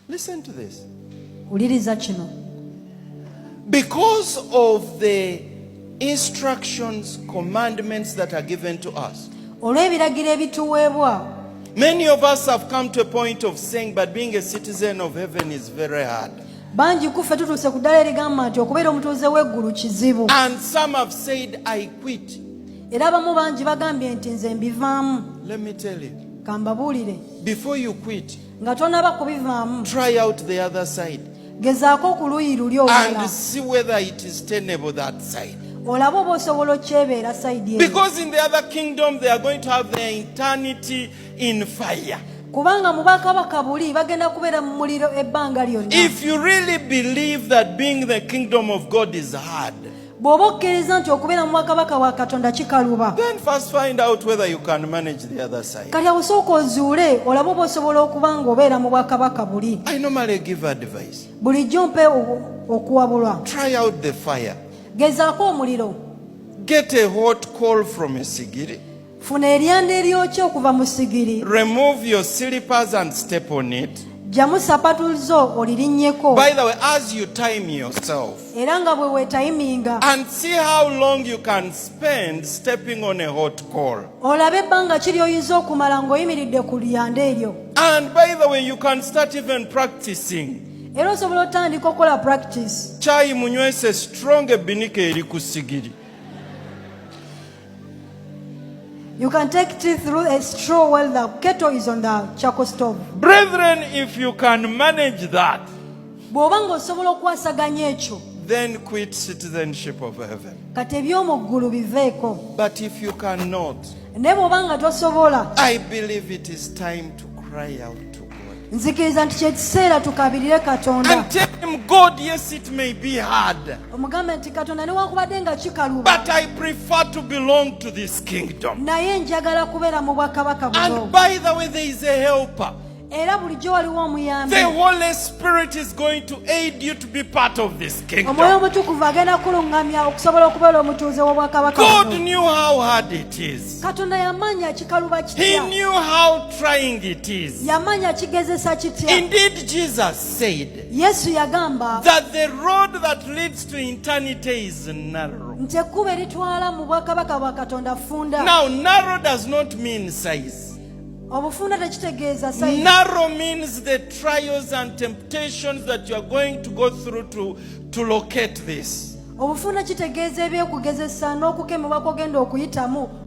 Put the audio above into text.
Listen to this. Uliriza kino. Because of the instructions, commandments that are given to us, Olw'ebiragiro ebituweebwa, many of us have come to a point of saying, but being a citizen of heaven is very hard. bangi kuffe tutuuse ku ddala erigamba nti okubeera omutuuze w'eggulu kizibu. And some have said, I quit. Era abamu bangi bagambye nti nze mbivaamu. Let me tell you, Kambabuulire, before you quit, nga tonaba kubivaamu, try out the other side gezaako ku luuyi luli olulala, and see whether it is tenable that side. olabe oba osobola okyebeera sayidi eyo. Because in the other kingdom, they are going to have their eternity in fire. Kubanga mu bakabaka buli bagenda kubeera mu muliro ebbanga lyonna. If you really believe that being the kingdom of God is hard, Bw'oba okkiriza nti okubeera mu bwakabaka bwa Katonda kikaluba, then first find out whether you can manage the other side. kati awo sooka ozuule olabe oba osobola okuba ng'obeera mu bwakabaka buli. I normally give advice. Bulijjo mpe okuwabulwa. Try out the fire. Gezaako omuliro. Get a hot coal from a sigiri. Funa eryanda eryokya okuva mu sigiri. Remove your slippers and step on it. Jjamu sapatu zo olirinnyeko. By the way, as you time yourself, Era nga bwe weetayiminga, and see how long you can spend stepping on a hot coal. olabe ebbanga ki ly'oyinza okumala ng'oyimiridde ku lyanda eryo. And by the way, you can start even practicing. Era osobola otandika okukola practice. Chai munywese strong ebinika eri ku sigiri. You can take tea through a straw while the kettle is on the charcoal stove. Brethren, if you can manage that, Bw'oba ng'osobola okwasaganya ekyo, then quit citizenship of heaven. kati eby'omu ggulu biveeko. But if you cannot, Naye bw'oba nga tosobola, I believe it is time to cry out to God. nzikiriza nti kye kiseera tukabirire Katonda. And tell him, God, yes, it may be hard, Omugambe nti Katonda newankubadde nga kikaluba, but I prefer to belong to this kingdom. naye njagala kubeera mu bwakabaka buno. And by the way, there is a helper. Era bulijjo waliwo omuyambi. The Holy Spirit is going to aid you to be part of this Omwoyo kingdom. omutukuvu agenda kuluŋŋamya okusobola okubeera omutuuze w'obwakabaka God buno. knew how hard it is. Katonda yamanya kikaluba He kitya. knew how trying it is. Yamanya kigezesa kitya. Indeed, Jesus said Yesu yagamba that the road that leads to eternity is narrow. nti ekkubo eritwala mu bwakabaka bwa Katonda funda. Now, narrow does not mean size. Obufunda tekitegeeza sayizi. Narrow means the trials and temptations that you are going to go through to locate this. Obufunda kitegeeza ebyokugezesa n'okukemebwa kw'ogenda okuyitamu